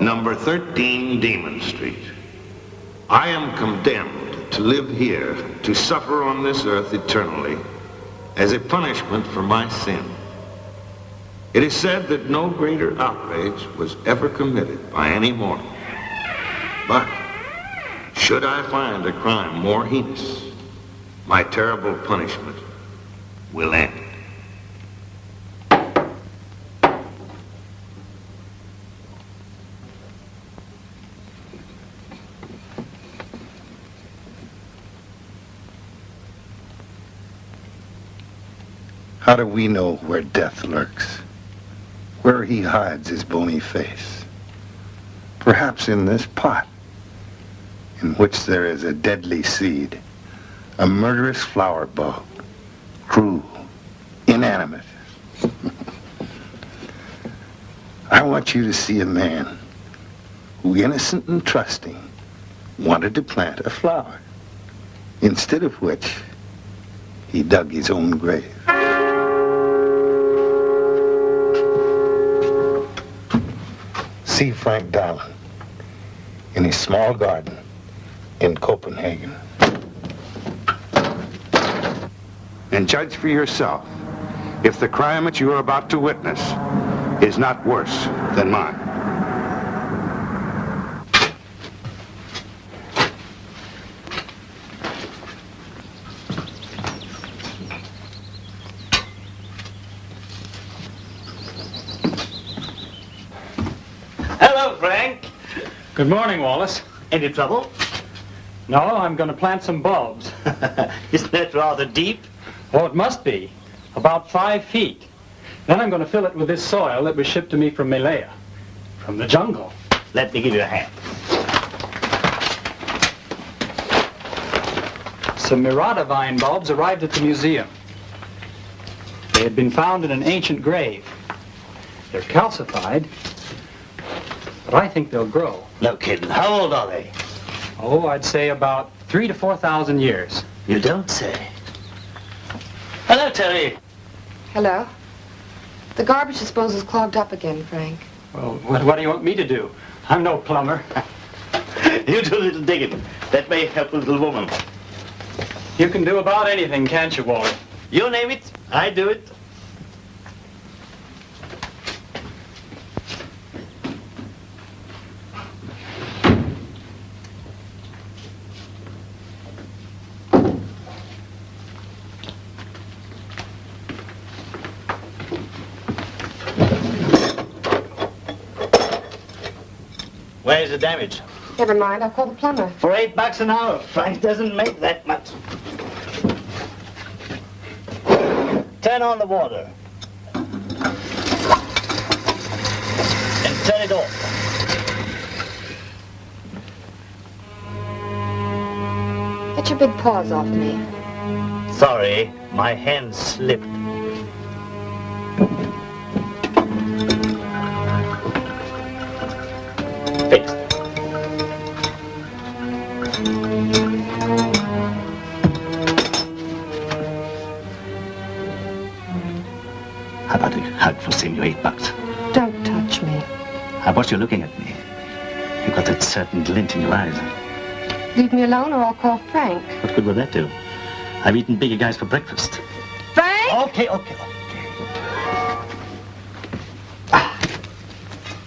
Number 13 Demon Street. I am condemned to live here, to suffer on this earth eternally, as a punishment for my sin. It is said that no greater outrage was ever committed by any mortal. But should I find a crime more heinous, my terrible punishment will end. How do we know where death lurks? Where he hides his bony face? Perhaps in this pot, in which there is a deadly seed, a murderous flower bug, cruel, inanimate. I want you to see a man who, innocent and trusting, wanted to plant a flower, instead of which he dug his own grave. See Frank Dahlen in his small garden in Copenhagen. And judge for yourself if the crime that you are about to witness is not worse than mine. Hello, Frank. Good morning, Wallace. Any trouble? No, I'm going to plant some bulbs. Isn't that rather deep? Oh, it must be. About 5 feet. Then I'm going to fill it with this soil that was shipped to me from Malaya, from the jungle. Let me give you a hand. Some Mirada vine bulbs arrived at the museum. They had been found in an ancient grave. They're calcified, but I think they'll grow. No kidding. How old are they? Oh, I'd say about 3,000 to 4,000 years. You don't say. Hello, Terry. Hello. The garbage disposal is clogged up again, Frank. Well, what do you want me to do? I'm no plumber. You do a little digging. That may help the little woman. You can do about anything, can't you, Wally? You name it, I do it. Where's the damage? Never mind, I'll call the plumber. For $8 an hour. Frank doesn't make that much. Turn on the water. And turn it off. Get your big paws off me. Sorry, my hand slipped. Fixed. How about a hug for saving you $8? Don't touch me. I watch you looking at me. You've got that certain glint in your eyes. Leave me alone or I'll call Frank. What good will that do? I've eaten bigger guys for breakfast. Frank! Okay.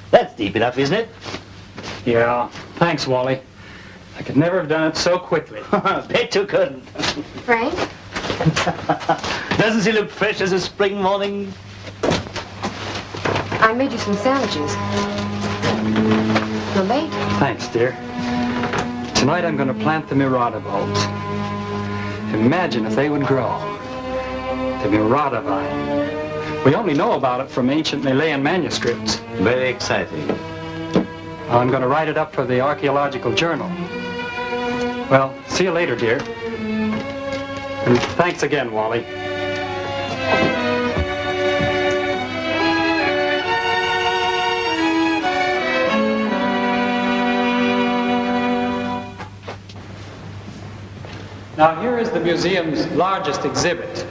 That's deep enough, isn't it? Yeah, thanks, Wally. I could never have done it so quickly. Bet you couldn't. Frank? Doesn't he look fresh as a spring morning? I made you some sandwiches. You're late. Thanks, dear. Tonight I'm going to plant the Mirada bulbs. Imagine if they would grow. The Mirada vine. We only know about it from ancient Malayan manuscripts. Very exciting. I'm going to write it up for the archaeological journal. Well, see you later, dear. And thanks again, Wally. Now here is the museum's largest exhibit.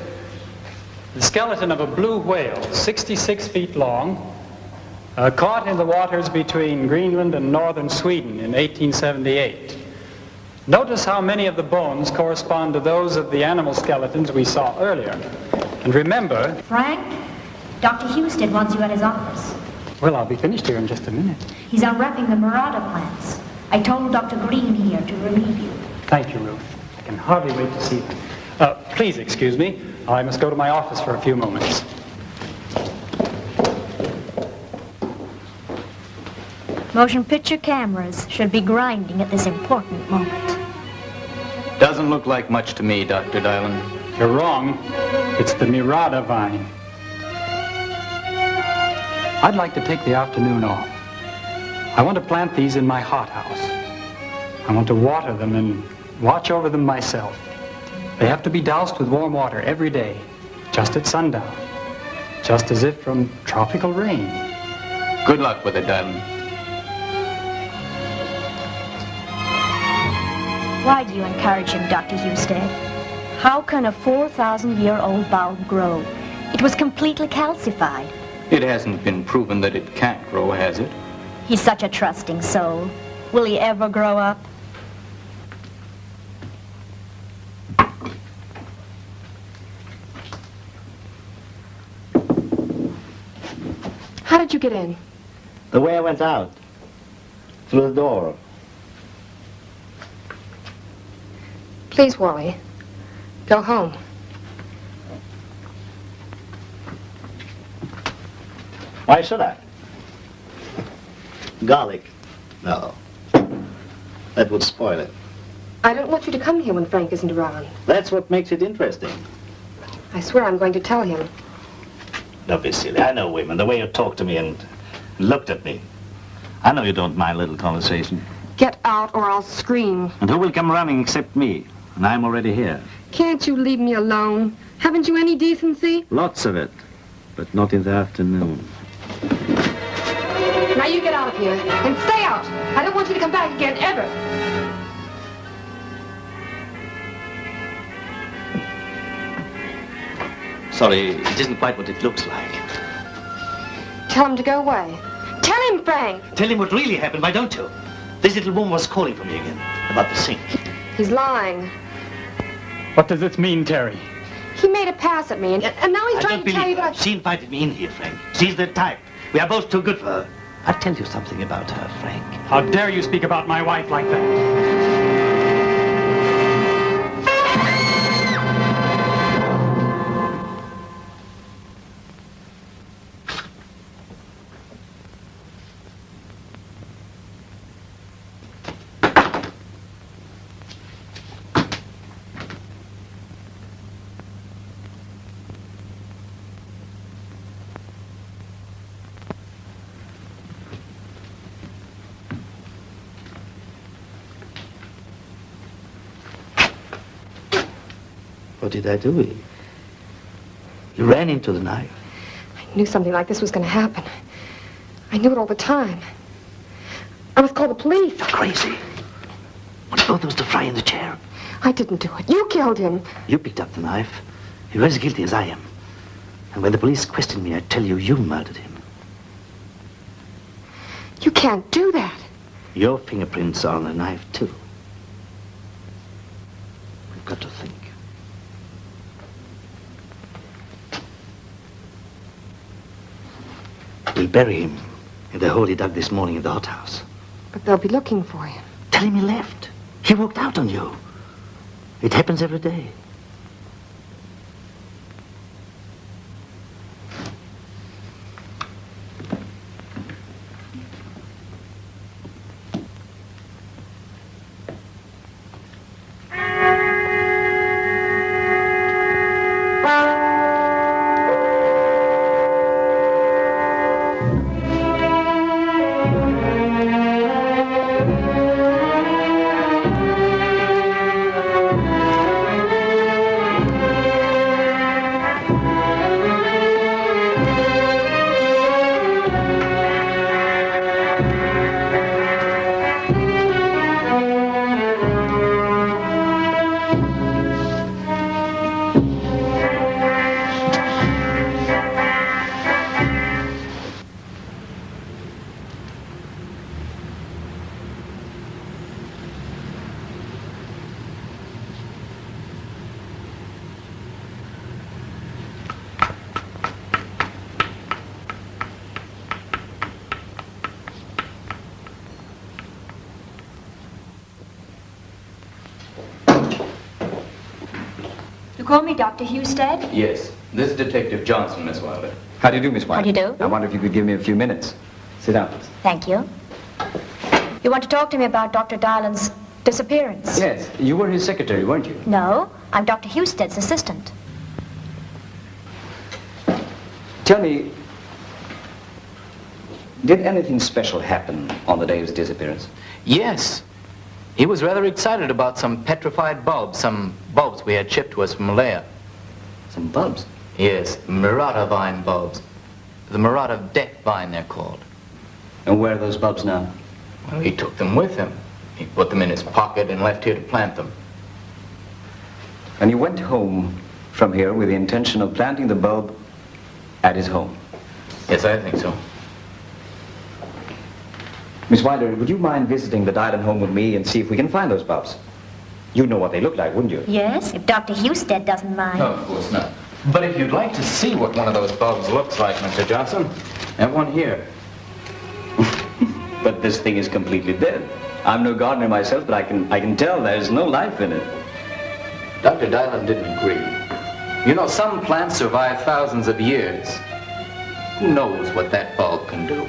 The skeleton of a blue whale, 66 feet long, Caught in the waters between Greenland and northern Sweden in 1878. Notice how many of the bones correspond to those of the animal skeletons we saw earlier. And remember... Frank, Dr. Houston wants you at his office. Well, I'll be finished here in just a minute. He's unwrapping the Murata plants. I told Dr. Green here to relieve you. Thank you, Ruth. I can hardly wait to see them. Please excuse me. I must go to my office for a few moments. Motion picture cameras should be grinding at this important moment. Doesn't look like much to me, Dr. Dylan. You're wrong. It's the Murata vine. I'd like to take the afternoon off. I want to plant these in my hothouse. I want to water them and watch over them myself. They have to be doused with warm water every day, just at sundown, just as if from tropical rain. Good luck with it, Dylan. Why do you encourage him, Dr. Houston? How can a 4,000-year-old bulb grow? It was completely calcified. It hasn't been proven that it can't grow, has it? He's such a trusting soul. Will he ever grow up? How did you get in? The way I went out. Through the door. Please, Wally. Go home. Why should I? Garlic. No. That would spoil it. I don't want you to come here when Frank isn't around. That's what makes it interesting. I swear I'm going to tell him. Don't be silly. I know women. The way you talked to me and looked at me. I know you don't mind a little conversation. Get out or I'll scream. And who will come running except me? And I'm already here. Can't you leave me alone? Haven't you any decency? Lots of it. But not in the afternoon. Now you get out of here and stay out. I don't want you to come back again, ever. Sorry, it isn't quite what it looks like. Tell him to go away. Tell him, Frank. Tell him what really happened, why don't you? This little woman was calling for me again. About the sink. He's lying. What does this mean, Terry? He made a pass at me, and now he's I trying don't to tell you believe her. that She invited me in here, Frank. She's the type. We are both too good for her. I'll tell you something about her, Frank. How dare you speak about my wife like that? What did I do? You ran into the knife. I knew something like this was going to happen. I knew it all the time. I must call the police. You're crazy. What about those to fry in the chair? I didn't do it. You killed him. You picked up the knife. You're as guilty as I am. And when the police question me, I tell you, you murdered him. You can't do that. Your fingerprints are on the knife, too. We've got to think. We'll bury him in the hole he dug this morning in the hothouse. But they'll be looking for him. Tell him he left. He walked out on you. It happens every day. You call me Dr. Husted? Yes. This is Detective Johnson, Miss Wilder. How do you do, Miss White? How do you do? I wonder if you could give me a few minutes. Sit down, please. Thank you. You want to talk to me about Dr. Dylan's disappearance? Yes, you were his secretary, weren't you? No, I'm Dr. Husted's assistant. Tell me, did anything special happen on the day of his disappearance? Yes. He was rather excited about some petrified bulbs, some bulbs we had shipped to us from Malaya. Some bulbs? Yes, Murata vine bulbs. The Murata death vine, they're called. And where are those bulbs now? Well, he took them with him. He put them in his pocket and left here to plant them. And you went home from here with the intention of planting the bulb at his home? Yes, I think so. Miss Wilder, would you mind visiting the Dylan home with me and see if we can find those bulbs? You'd know what they look like, wouldn't you? Yes, if Dr. Husted doesn't mind. No, of course not. But if you'd like to see what one of those bulbs looks like, Mr. Johnson, I have one here. But this thing is completely dead. I'm no gardener myself, but I can tell there's no life in it. Dr. Dylan didn't agree. You know, some plants survive thousands of years. Who knows what that bulb can do?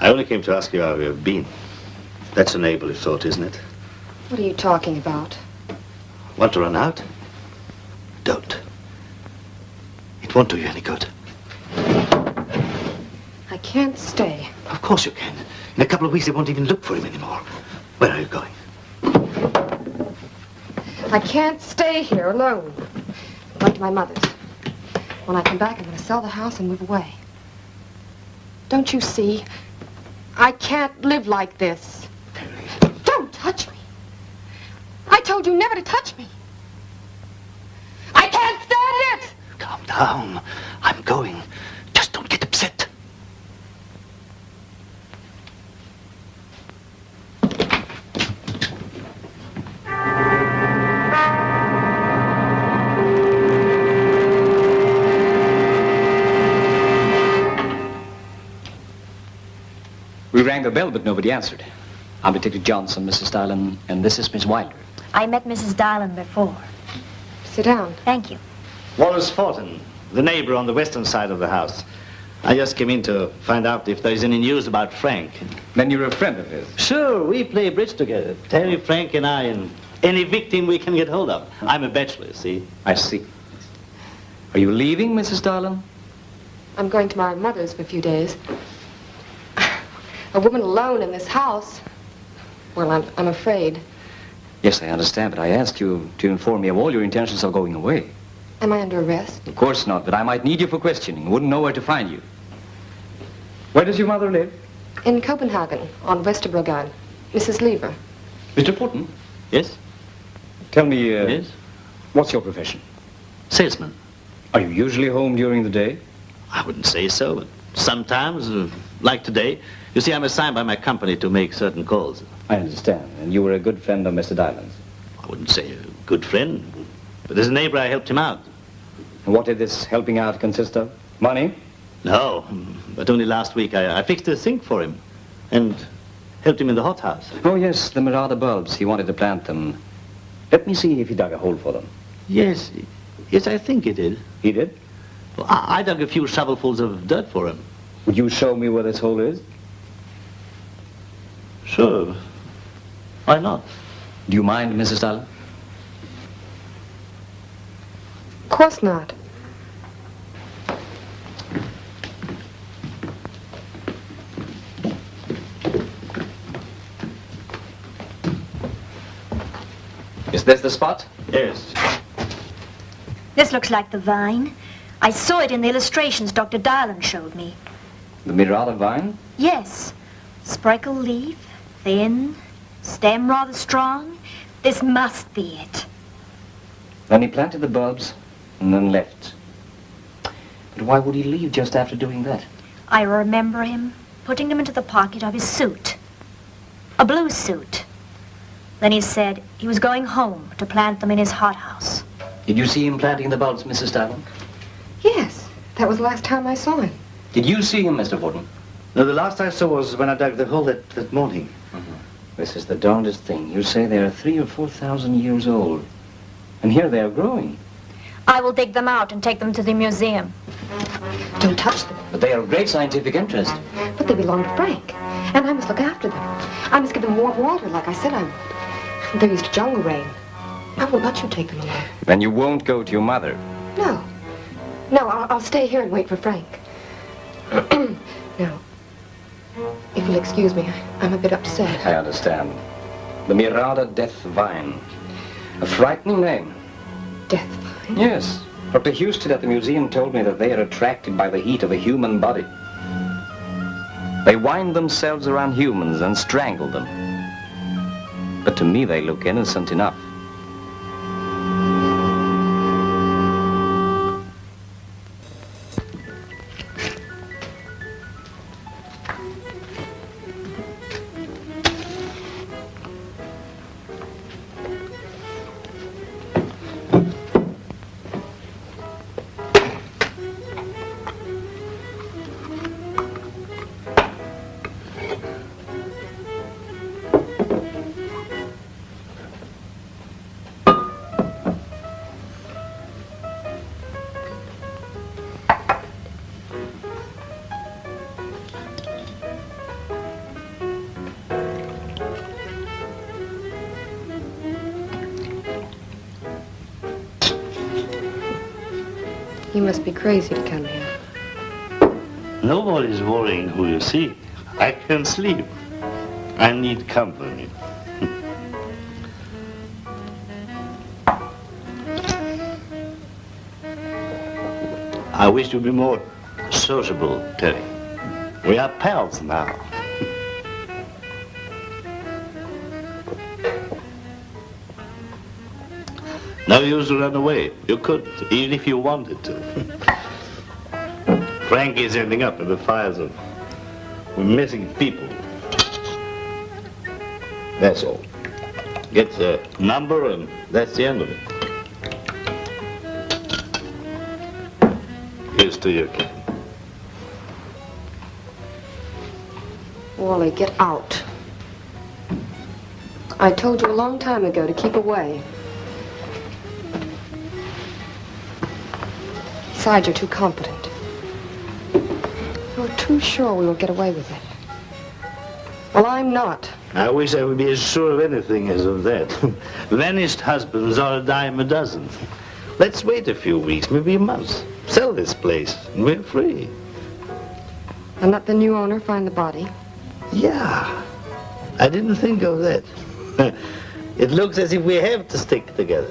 I only came to ask you how you've been. That's a neighborly thought, isn't it? What are you talking about? Want to run out? Don't. It won't do you any good. I can't stay. Of course you can. In a couple of weeks, they won't even look for him anymore. Where are you going? I can't stay here alone. I'm going to my mother's. When I come back, I'm going to sell the house and move away. Don't you see? I can't live like this. Don't touch me. I told you never to touch me. I can't stand it! Calm down. I'm going. Just don't get upset. We rang the bell, but nobody answered. I'm Detective Johnson, Mrs. Dylan, and this is Miss Wilder. I met Mrs. Dylan before. Sit down. Thank you. Wallace Fortin, the neighbor on the western side of the house. I just came in to find out if there's any news about Frank. Then you're a friend of his. Sure, we play bridge together. Terry, Frank, and I, and any victim we can get hold of. I'm a bachelor, see? I see. Are you leaving, Mrs. Dylan? I'm going to my mother's for a few days. A woman alone in this house. Well, I'm afraid. Yes, I understand, but I asked you to inform me of all your intentions of going away. Am I under arrest? Of course not, but I might need you for questioning. Wouldn't know where to find you. Where does your mother live? In Copenhagen, on Westerbrogade. Mrs. Lever. Mr. Fortin? Yes? Tell me, Yes? what's your profession? Salesman. Are you usually home during the day? I wouldn't say so, but sometimes, like today. You see, I'm assigned by my company to make certain calls. I understand. And you were a good friend of Mr. Dylan's. I wouldn't say a good friend, but as a neighbor, I helped him out. And what did this helping out consist of? Money? No, but only last week I fixed a sink for him and helped him in the hothouse. Oh, yes, the Murata bulbs. He wanted to plant them. Let me see if he dug a hole for them. Yes, I think he did. He did? Well, I dug a few shovelfuls of dirt for him. Would you show me where this hole is? Sure. Why not? Do you mind, Mrs. Dylan? Of course not. Is this the spot? Yes. This looks like the vine. I saw it in the illustrations Dr. Dylan showed me. The Murata vine? Yes. Spreckled leaf, thin, stem rather strong. This must be it. Then he planted the bulbs and then left. But why would he leave just after doing that? I remember him putting them into the pocket of his suit. A blue suit. Then he said he was going home to plant them in his hothouse. Did you see him planting the bulbs, Mrs. Dylan? That was the last time I saw him. Did you see him, Mr. Horton? No, the last I saw was when I dug the hole that morning. This is the darndest thing. You say they are 3,000 or 4,000 years old. And here they are growing. I will dig them out and take them to the museum. Don't touch them. But they are of great scientific interest. But they belong to Frank. And I must look after them. I must give them warm water like I said I would. They're used to jungle rain. I won't let you take them along. Then you won't go to your mother? No. No, I'll stay here and wait for Frank. Now, if you'll excuse me, I'm a bit upset. I understand. The Mirada Death Vine. A frightening name. Death Vine? Yes. Dr. Houston at the museum told me that they are attracted by the heat of a human body. They wind themselves around humans and strangle them. But to me they look innocent enough. You must be crazy to come here. Nobody's worrying who you see. I can't sleep. I need company. I wish to be more sociable, Terry. We are pals now. No use to run away. You could, even if you wanted to. Frank is ending up in the fires of missing people. That's all. Get the number and that's the end of it. Here's to you, kid. Wally, get out. I told you a long time ago to keep away. Besides, you're too confident. You're too sure we will get away with it. Well, I'm not. I wish I would be as sure of anything as of that. Vanished husbands are a dime a dozen. Let's wait a few weeks, maybe a month. Sell this place, and we're free. And let the new owner find the body? Yeah. I didn't think of that. It looks as if we have to stick together.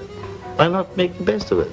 Why not make the best of it?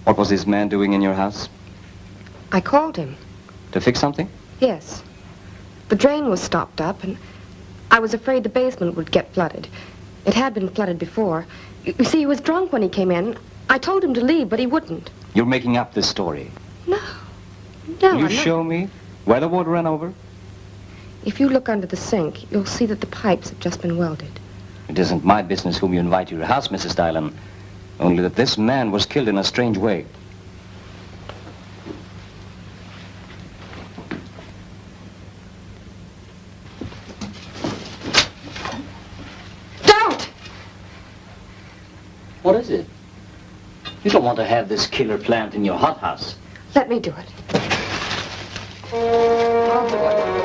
What was this man doing in your house? I called him. To fix something? Yes. The drain was stopped up, and I was afraid the basement would get flooded. It had been flooded before. You see, he was drunk when he came in. I told him to leave, but he wouldn't. You're making up this story. No. No, Will you I'm not. show me where the water ran over? If you look under the sink, you'll see that the pipes have just been welded. It isn't my business whom you invite to your house, Mrs. Dylan. Only that this man was killed in a strange way. Don't! What is it? You don't want to have this killer plant in your hothouse. Let me do it. I'll do it.